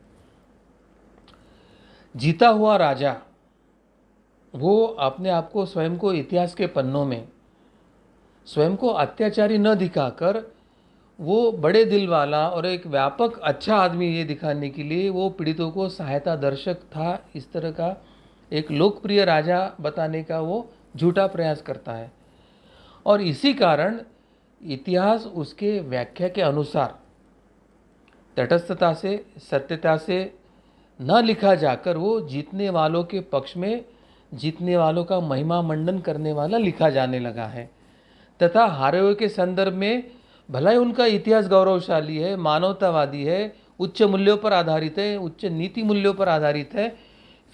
जीता हुआ राजा वो अपने आप को, स्वयं को इतिहास के पन्नों में स्वयं को अत्याचारी न दिखाकर वो बड़े दिल वाला और एक व्यापक अच्छा आदमी ये दिखाने के लिए वो पीड़ितों को सहायता दर्शक था, इस तरह का एक लोकप्रिय राजा बताने का वो झूठा प्रयास करता है। और इसी कारण इतिहास उसके व्याख्या के अनुसार तटस्थता से, सत्यता से न लिखा जाकर वो जीतने वालों के पक्ष में, जीतने वालों का महिमा मंडन करने वाला लिखा जाने लगा है तथा हारे हुए के संदर्भ में भला ही उनका इतिहास गौरवशाली है, मानवतावादी है, उच्च मूल्यों पर आधारित है, उच्च नीति मूल्यों पर आधारित है,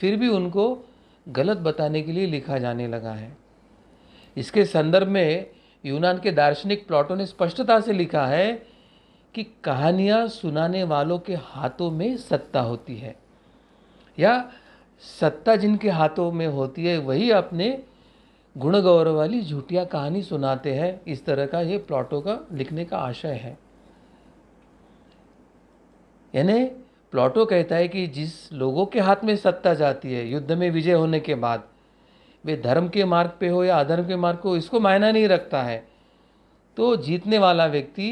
फिर भी उनको गलत बताने के लिए लिखा जाने लगा है। इसके संदर्भ में यूनान के दार्शनिक प्लेटो ने स्पष्टता से लिखा है कि कहानियाँ सुनाने वालों के हाथों में सत्ता होती है, या सत्ता जिनके हाथों में होती है वही अपने गुण गौरव वाली झूठिया कहानी सुनाते हैं। इस तरह का ये प्लेटो का लिखने का आशय है। यानी प्लेटो कहता है कि जिस लोगों के हाथ में सत्ता जाती है युद्ध में विजय होने के बाद, वे धर्म के मार्ग पे हो या अधर्म के मार्ग को, इसको मायना नहीं रखता है। तो जीतने वाला व्यक्ति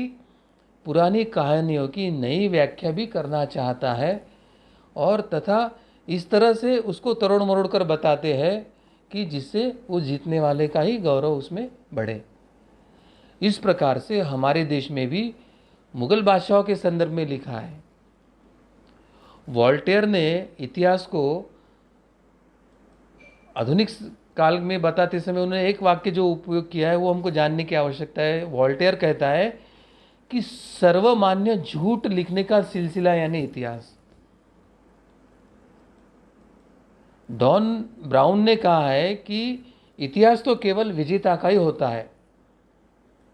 पुरानी कहानियों की नई व्याख्या भी करना चाहता है, और तथा इस तरह से उसको तरोड़ मरोड़ कर बताते हैं कि जिससे वो जीतने वाले का ही गौरव उसमें बढ़े। इस प्रकार से हमारे देश में भी मुगल बादशाहों के संदर्भ में लिखा है। वॉल्टेयर ने इतिहास को आधुनिक काल में बताते समय उन्होंने एक वाक्य जो उपयोग किया है वो हमको जानने की आवश्यकता है। वॉल्टेयर कहता है कि सर्वमान्य झूठ लिखने का सिलसिला यानी इतिहास। डॉन ब्राउन ने कहा है कि इतिहास तो केवल विजेता का ही होता है,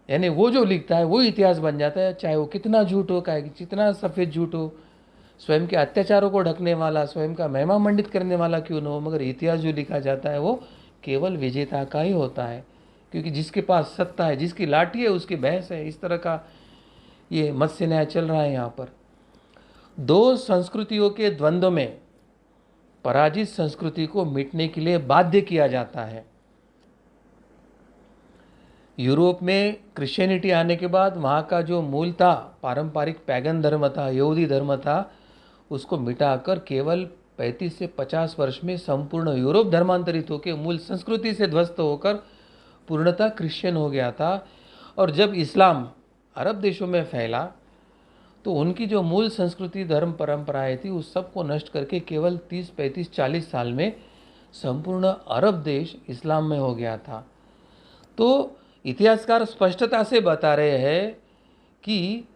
यानी वो जो लिखता है वो इतिहास बन जाता है, चाहे वो कितना झूठ हो, चाहे कितना सफ़ेद झूठ हो, स्वयं के अत्याचारों को ढकने वाला, स्वयं का महिमा मंडित करने वाला क्यों न हो, मगर इतिहास जो लिखा जाता है वो केवल विजेता का ही होता है, क्योंकि जिसके पास सत्ता है, जिसकी लाठी है, उसकी भैंस है। इस तरह का ये मत्स्य न्याय चल रहा है यहाँ पर। दो संस्कृतियों के द्वंद्व में पराजित संस्कृति को मिटने के लिए बाध्य किया जाता है। यूरोप में क्रिश्चियनिटी आने के बाद वहाँ का जो मूल था, पारंपरिक पैगन धर्म था, यहूदी धर्म था, उसको मिटाकर केवल 35 से 50 वर्ष में संपूर्ण यूरोप धर्मांतरित होकर मूल संस्कृति से ध्वस्त होकर पूर्णतः क्रिश्चियन हो गया था। और जब इस्लाम अरब देशों में फैला तो उनकी जो मूल संस्कृति, धर्म, परंपराएं थी, उस सब को नष्ट करके केवल 30, 35, 40 साल में संपूर्ण अरब देश इस्लाम में हो गया था। तो इतिहासकार स्पष्टता से बता रहे हैं कि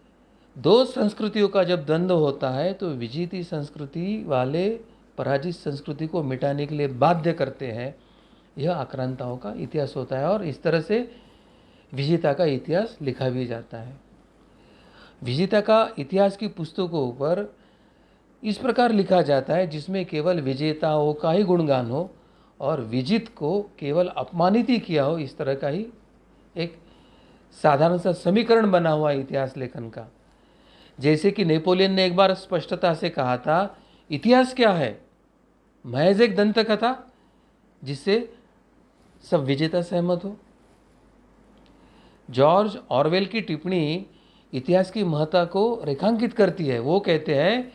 दो संस्कृतियों का जब द्वंद्व होता है तो विजेती संस्कृति वाले पराजित संस्कृति को मिटाने के लिए बाध्य करते हैं। यह आक्रांताओं का इतिहास होता है, और इस तरह से विजेता का इतिहास लिखा भी जाता है। विजेता का इतिहास की पुस्तकों पर इस प्रकार लिखा जाता है जिसमें केवल विजेताओं का ही गुणगान हो और विजित को केवल अपमानित ही किया हो। इस तरह का ही एक साधारण सा समीकरण बना हुआ इतिहास लेखन का। जैसे कि नेपोलियन ने एक बार स्पष्टता से कहा था, इतिहास क्या है, महज एक दंत कथा जिससे सब विजेता सहमत हो। जॉर्ज ऑरवेल की टिप्पणी इतिहास की महत्ता को रेखांकित करती है। वो कहते हैं,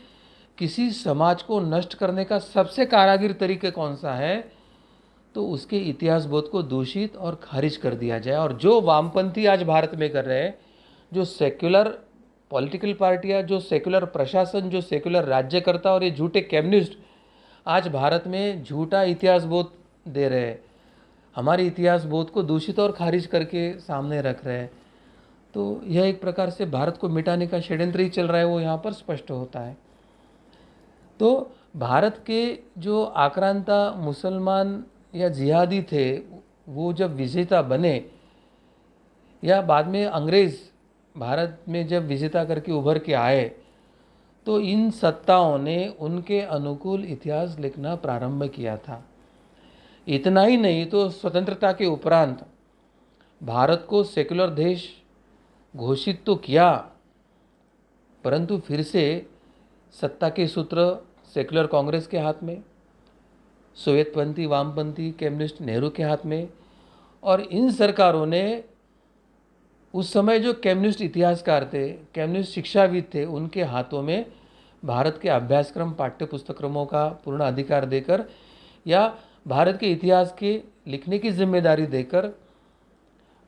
किसी समाज को नष्ट करने का सबसे कारागिर तरीका कौन सा है, तो उसके इतिहास बोध को दूषित और खारिज कर दिया जाए। और जो वामपंथी आज भारत में कर रहे हैं, जो सेक्युलर पॉलिटिकल पार्टियां, जो सेक्युलर प्रशासन, जो सेक्युलर राज्यकर्ता और ये झूठे कम्युनिस्ट आज भारत में झूठा इतिहास बोध दे रहे हैं, हमारे इतिहास बोध को दूषित और खारिज करके सामने रख रहे हैं। तो यह एक प्रकार से भारत को मिटाने का षड्यंत्र ही चल रहा है, वो यहाँ पर स्पष्ट होता है। तो भारत के जो आक्रांता मुसलमान या जिहादी थे, वो जब विजेता बने या बाद में अंग्रेज़ भारत में जब विजेता करके उभर के आए, तो इन सत्ताओं ने उनके अनुकूल इतिहास लिखना प्रारंभ किया था। इतना ही नहीं तो स्वतंत्रता के उपरांत भारत को सेक्युलर देश घोषित तो किया, परंतु फिर से सत्ता के सूत्र सेक्युलर कांग्रेस के हाथ में, सोवियतपंथी, वामपंथी, कम्युनिस्ट नेहरू के हाथ में। और इन सरकारों ने उस समय जो कम्युनिस्ट इतिहासकार थे, कम्युनिस्ट शिक्षाविद थे, उनके हाथों में भारत के अभ्यासक्रम, पाठ्यपुस्तक्रमों का पूर्ण अधिकार देकर या भारत के इतिहास के लिखने की जिम्मेदारी देकर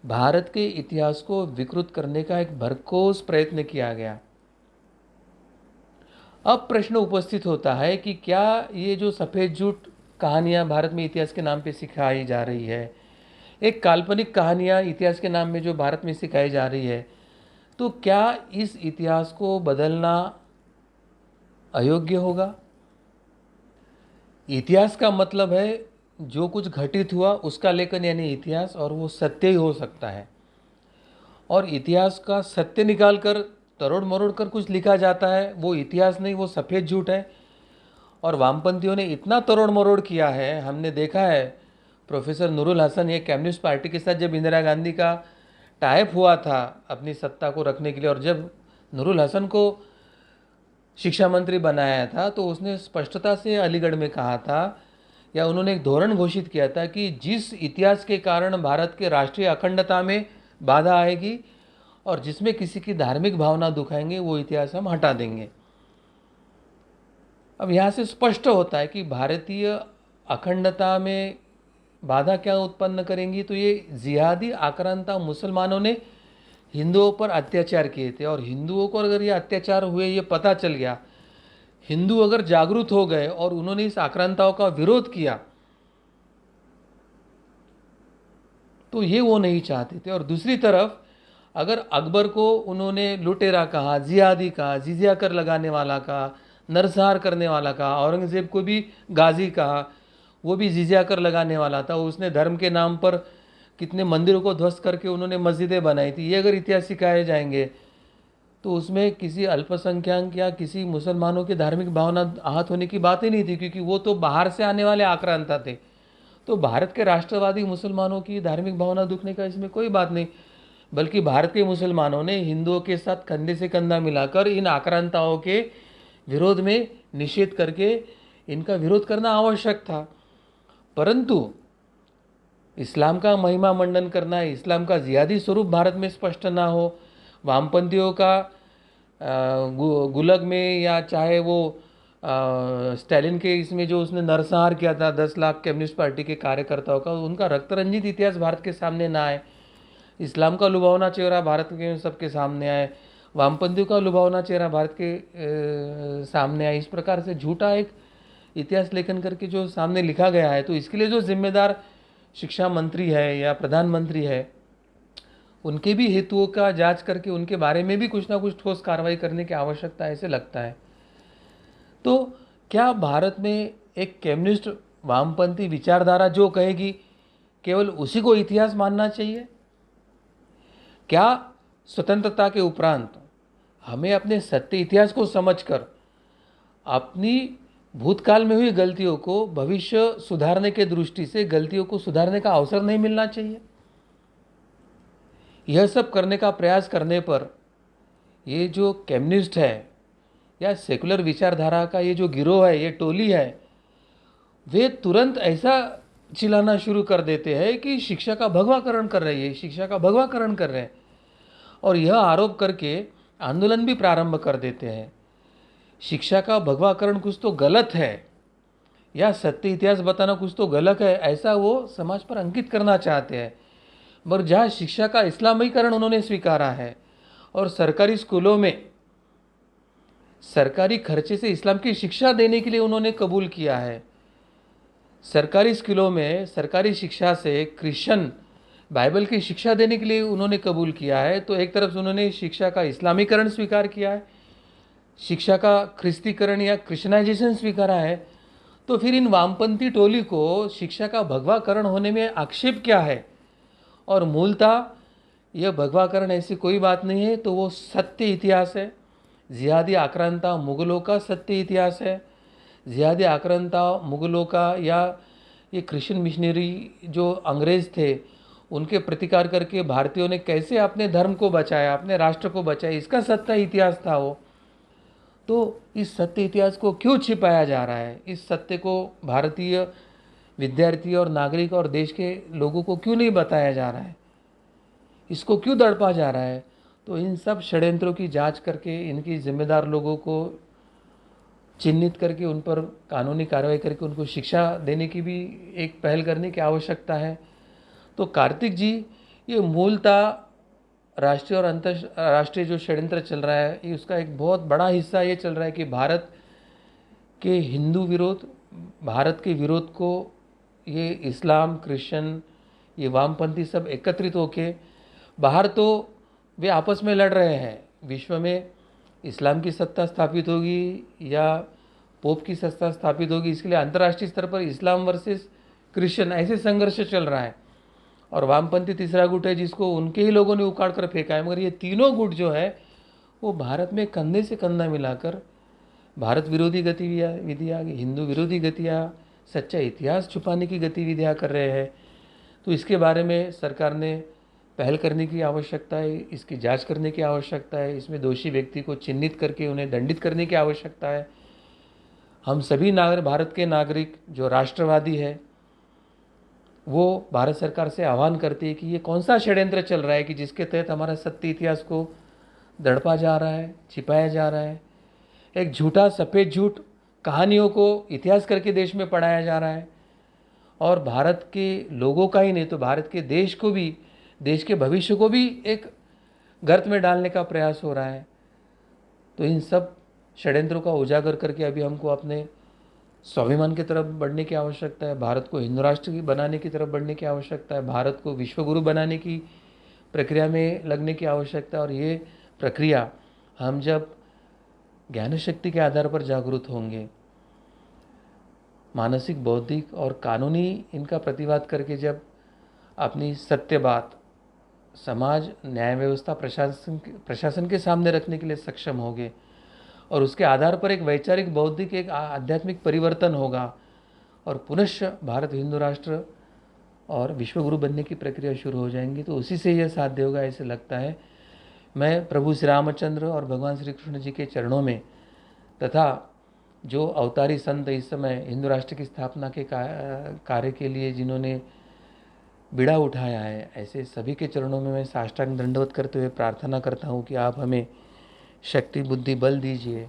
भारत के इतिहास को विकृत करने का एक भरकोस प्रयत्न किया गया। अब प्रश्न उपस्थित होता है कि क्या ये जो सफ़ेद झूठ कहानियाँ भारत में इतिहास के नाम पे सिखाई जा रही है, एक काल्पनिक कहानियाँ इतिहास के नाम में जो भारत में सिखाई जा रही है, तो क्या इस इतिहास को बदलना अयोग्य होगा? इतिहास का मतलब है जो कुछ घटित हुआ उसका लेखन यानी इतिहास, और वो सत्य ही हो सकता है। और इतिहास का सत्य निकाल कर तरोड़ मरोड़ कर कुछ लिखा जाता है, वो इतिहास नहीं, वो सफ़ेद झूठ है। और वामपंथियों ने इतना तरोड़ मरोड़ किया है, हमने देखा है। प्रोफेसर नूरुल हसन, ये कम्युनिस्ट पार्टी के साथ जब इंदिरा गांधी का टाइप हुआ था अपनी सत्ता को रखने के लिए, और जब नूरुल हसन को शिक्षा मंत्री बनाया था, तो उसने स्पष्टता से अलीगढ़ में कहा था, या उन्होंने एक धोरण घोषित किया था कि जिस इतिहास के कारण भारत के राष्ट्रीय अखंडता में बाधा आएगी और जिसमें किसी की धार्मिक भावना दुखाएंगे, वो इतिहास हम हटा देंगे। अब यहाँ से स्पष्ट होता है कि भारतीय अखंडता में बाधा क्या उत्पन्न करेंगी, तो ये जिहादी आक्रांता मुसलमानों ने हिंदुओं पर अत्याचार किए थे, और हिंदुओं को अगर ये अत्याचार हुए ये पता चल गया, हिंदू अगर जागरूक हो गए और उन्होंने इस आक्रांताओं का विरोध किया, तो ये वो नहीं चाहते थे। और दूसरी तरफ अगर अकबर को उन्होंने लुटेरा कहा, जिहादी कहा, जिजिया कर लगाने वाला कहा, नरसंहार करने वाला कहा, औरंगज़ेब को भी गाजी कहा, वो भी जिजिया कर लगाने वाला था, उसने धर्म के नाम पर कितने मंदिरों को ध्वस्त करके उन्होंने मस्जिदें बनाई थी, ये अगर इतिहास सिखाए जाएंगे तो उसमें किसी अल्पसंख्यक या किसी मुसलमानों की धार्मिक भावना आहत होने की बात ही नहीं थी, क्योंकि वो तो बाहर से आने वाले आक्रांता थे। तो भारत के राष्ट्रवादी मुसलमानों की धार्मिक भावना दुखने का इसमें कोई बात नहीं, बल्कि भारत के मुसलमानों ने हिंदुओं के साथ कंधे से कंधा मिलाकर इन आक्रांताओं के विरोध में निषेध करके इनका विरोध करना आवश्यक था। परंतु इस्लाम का महिमा मंडन करना, इस्लाम का जिहादी स्वरूप भारत में स्पष्ट ना हो, वामपंथियों का गुलग में, या चाहे वो स्टालिन के इसमें जो उसने नरसंहार किया था 10 लाख कम्युनिस्ट पार्टी के कार्यकर्ताओं का, उनका रक्तरंजित इतिहास भारत के सामने ना आए, इस्लाम का लुभावना चेहरा भारत के सबके सामने आए, वामपंथियों का लुभावना चेहरा भारत के सामने आए, इस प्रकार से झूठा एक इतिहास लेखन करके जो सामने लिखा गया है, तो इसके लिए जो जिम्मेदार शिक्षा मंत्री है या प्रधानमंत्री है, उनके भी हेतुओं का जांच करके उनके बारे में भी कुछ ना कुछ ठोस कार्रवाई करने की आवश्यकता है, ऐसे लगता है। तो क्या भारत में एक कम्युनिस्ट वामपंथी विचारधारा जो कहेगी केवल उसी को इतिहास मानना चाहिए? क्या स्वतंत्रता के उपरांत हमें अपने सत्य इतिहास को समझकर अपनी भूतकाल में हुई गलतियों को भविष्य सुधारने के दृष्टि से गलतियों को सुधारने का अवसर नहीं मिलना चाहिए? यह सब करने का प्रयास करने पर ये जो कम्युनिस्ट है या सेकुलर विचारधारा का ये जो गिरोह है, ये टोली है, वे तुरंत ऐसा चिल्लाना शुरू कर देते हैं कि शिक्षा का भगवाकरण कर रही है, शिक्षा का भगवाकरण कर रहे हैं, और यह आरोप करके आंदोलन भी प्रारंभ कर देते हैं। शिक्षा का भगवाकरण कुछ तो गलत है या सत्य इतिहास बताना कुछ तो गलत है, ऐसा वो समाज पर अंकित करना चाहते हैं। मगर जहाँ शिक्षा का इस्लामीकरण उन्होंने स्वीकारा है और सरकारी स्कूलों में सरकारी खर्चे से इस्लाम की शिक्षा देने के लिए उन्होंने कबूल किया है, सरकारी स्कूलों में सरकारी शिक्षा से क्रिश्चियन बाइबल की शिक्षा देने के लिए उन्होंने कबूल किया है, तो एक तरफ से उन्होंने शिक्षा का इस्लामीकरण स्वीकार किया है, शिक्षा का ख्रिस्तीकरण या क्रिश्चनाइजेशन स्वीकारा है, तो फिर इन वामपंथी टोली को शिक्षा का भगवाकरण होने में आक्षेप क्या है? और मूलतः यह भगवाकरण ऐसी कोई बात नहीं है, तो वो सत्य इतिहास है। जिहादी आक्रांता मुगलों का सत्य इतिहास है। जिहादी आक्रांता मुगलों का या ये क्रिश्चियन मिशनरी जो अंग्रेज़ थे उनके प्रतिकार करके भारतीयों ने कैसे अपने धर्म को बचाया, अपने राष्ट्र को बचाया, इसका सत्य इतिहास था वो। तो इस सत्य इतिहास को क्यों छिपाया जा रहा है? इस सत्य को भारतीय विद्यार्थी और नागरिक और देश के लोगों को क्यों नहीं बताया जा रहा है? इसको क्यों दड़पा जा रहा है? तो इन सब षड्यंत्रों की जांच करके इनकी जिम्मेदार लोगों को चिन्हित करके उन पर कानूनी कार्रवाई करके उनको शिक्षा देने की भी एक पहल करने की आवश्यकता है। तो कार्तिक जी, ये मूलतः राष्ट्रीय और अंतर्राष्ट्रीय जो षड्यंत्र चल रहा है, ये उसका एक बहुत बड़ा हिस्सा ये चल रहा है कि भारत के हिंदू विरोध, भारत के विरोध को ये इस्लाम, क्रिश्चियन, ये वामपंथी सब एकत्रित होके बाहर तो वे आपस में लड़ रहे हैं। विश्व में इस्लाम की सत्ता स्थापित होगी या पोप की सत्ता स्थापित होगी, इसके लिए अंतर्राष्ट्रीय स्तर पर इस्लाम वर्सेस क्रिश्चियन ऐसे संघर्ष चल रहा है। और वामपंथी तीसरा गुट है जिसको उनके ही लोगों ने उखाड़ कर फेंका है। मगर ये तीनों गुट जो है वो भारत में कंधे से कंधा मिलाकर भारत विरोधी गतिविधियाँ, हिंदू विरोधी गतियाँ, सच्चा इतिहास छुपाने की गतिविधियाँ कर रहे हैं। तो इसके बारे में सरकार ने पहल करने की आवश्यकता है, इसकी जांच करने की आवश्यकता है, इसमें दोषी व्यक्ति को चिन्हित करके उन्हें दंडित करने की आवश्यकता है। हम सभी भारत के नागरिक जो राष्ट्रवादी है वो भारत सरकार से आह्वान करती है कि ये कौन सा षड्यंत्र चल रहा है कि जिसके तहत हमारा सत्य इतिहास को दड़पा जा रहा है, छिपाया जा रहा है। एक झूठा सफ़ेद झूठ कहानियों को इतिहास करके देश में पढ़ाया जा रहा है और भारत के लोगों का ही नहीं तो भारत के देश को भी, देश के भविष्य को भी एक गर्त में डालने का प्रयास हो रहा है। तो इन सब षड्यंत्रों का उजागर करके अभी हमको अपने स्वाभिमान की तरफ बढ़ने की आवश्यकता है, भारत को हिंदू राष्ट्र बनाने की तरफ बढ़ने की आवश्यकता है, भारत को विश्वगुरु बनाने की प्रक्रिया में लगने की आवश्यकता है। और ये प्रक्रिया हम जब ज्ञान शक्ति के आधार पर जागरूक होंगे, मानसिक, बौद्धिक और कानूनी इनका प्रतिवाद करके जब अपनी सत्य बात समाज, न्याय व्यवस्था, प्रशासन के सामने रखने के लिए सक्षम होंगे और उसके आधार पर एक वैचारिक, बौद्धिक, एक आध्यात्मिक परिवर्तन होगा और पुनश्च भारत हिंदू राष्ट्र और विश्वगुरु बनने की प्रक्रिया शुरू हो जाएंगी। तो उसी से यह साध्य होगा ऐसे लगता है। मैं प्रभु श्री रामचंद्र और भगवान श्री कृष्ण जी के चरणों में तथा जो अवतारी संत इस समय हिंदू राष्ट्र की स्थापना के कार्य के लिए जिन्होंने बीड़ा उठाया है, ऐसे सभी के चरणों में मैं साष्टांग दंडवत करते हुए प्रार्थना करता हूँ कि आप हमें शक्ति, बुद्धि, बल दीजिए।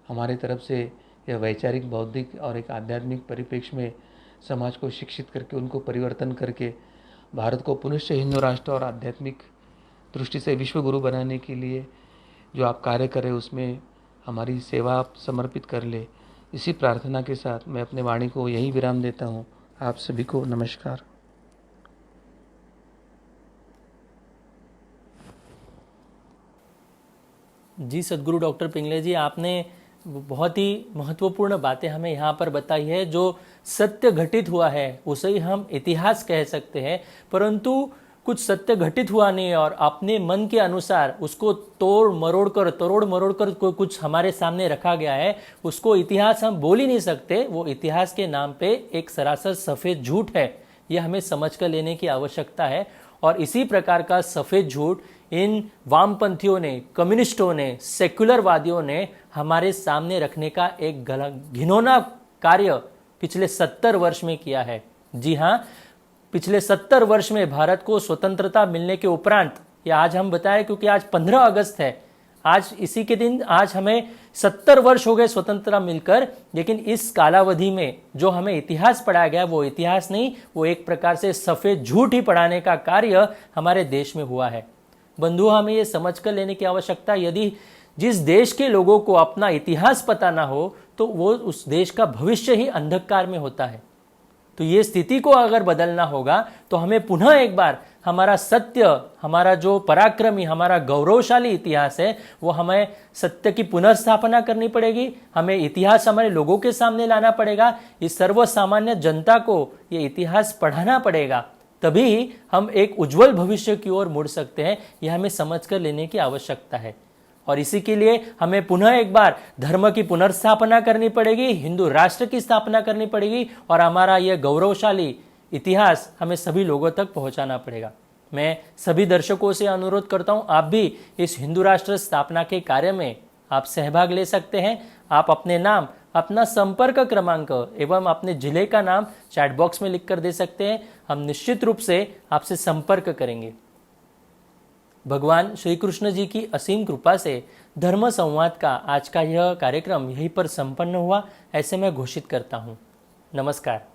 हमारे तरफ से यह वैचारिक, बौद्धिक और एक आध्यात्मिक परिप्रेक्ष्य में समाज को शिक्षित करके उनको परिवर्तन करके भारत को पुनश्च हिंदू राष्ट्र और आध्यात्मिक दृष्टि से विश्वगुरु बनाने के लिए जो आप कार्य करें उसमें हमारी सेवा आप समर्पित कर ले। इसी प्रार्थना के साथ मैं अपने वाणी को यहीं विराम देता हूँ। आप सभी को नमस्कार। जी सद्गुरु डॉक्टर पिंगले जी, आपने बहुत ही महत्वपूर्ण बातें हमें यहाँ पर बताई है। जो सत्य घटित हुआ है उसे ही हम इतिहास कह सकते हैं, परंतु कुछ सत्य घटित हुआ नहीं और अपने मन के अनुसार उसको तोड़ मरोड़ कर कुछ हमारे सामने रखा गया है, उसको इतिहास हम बोल ही नहीं सकते। वो इतिहास के नाम पे एक सरासर सफ़ेद झूठ है, ये हमें समझ कर लेने की आवश्यकता है। और इसी प्रकार का सफ़ेद झूठ इन वामपंथियों ने, कम्युनिस्टों ने, सेक्युलरवादियों ने हमारे सामने रखने का एक घिनौना कार्य पिछले 70 वर्ष में किया है। जी हाँ, पिछले 70 वर्ष में भारत को स्वतंत्रता मिलने के उपरांत, या आज हम बताएं क्योंकि आज 15 अगस्त है, आज इसी के दिन आज हमें 70 वर्ष हो गए स्वतंत्रता मिलकर, लेकिन इस कालावधि में जो हमें इतिहास पढ़ाया गया वो इतिहास नहीं, वो एक प्रकार से सफ़ेद झूठ ही पढ़ाने का कार्य हमारे देश में हुआ है। बंधु, हमें ये समझ कर लेने की आवश्यकता, यदि जिस देश के लोगों को अपना इतिहास पता ना हो तो वो उस देश का भविष्य ही अंधकार में होता है। तो ये स्थिति को अगर बदलना होगा तो हमें पुनः एक बार हमारा सत्य, हमारा जो पराक्रमी, हमारा गौरवशाली इतिहास है, वो हमें सत्य की पुनर्स्थापना करनी पड़ेगी। हमें इतिहास हमारे लोगों के सामने लाना पड़ेगा। इस सर्वसामान्य जनता को ये इतिहास पढ़ाना पड़ेगा, तभी हम एक उज्जवल भविष्य की ओर मुड़ सकते हैं। यह हमें समझ कर लेने की आवश्यकता है। और इसी के लिए हमें पुनः एक बार धर्म की पुनर्स्थापना करनी पड़ेगी, हिंदू राष्ट्र की स्थापना करनी पड़ेगी और हमारा यह गौरवशाली इतिहास हमें सभी लोगों तक पहुंचाना पड़ेगा। मैं सभी दर्शकों से अनुरोध करता हूं, आप भी इस हिंदू राष्ट्र स्थापना के कार्य में आप सहभाग ले सकते हैं। आप अपने नाम, अपना संपर्क क्रमांक एवं अपने जिले का नाम चैट बॉक्स में लिख कर दे सकते हैं। हम निश्चित रूप से आपसे संपर्क करेंगे। भगवान श्री कृष्ण जी की असीम कृपा से धर्म संवाद का आज का यह कार्यक्रम यहीं पर संपन्न हुआ, ऐसे मैं घोषित करता हूँ। नमस्कार।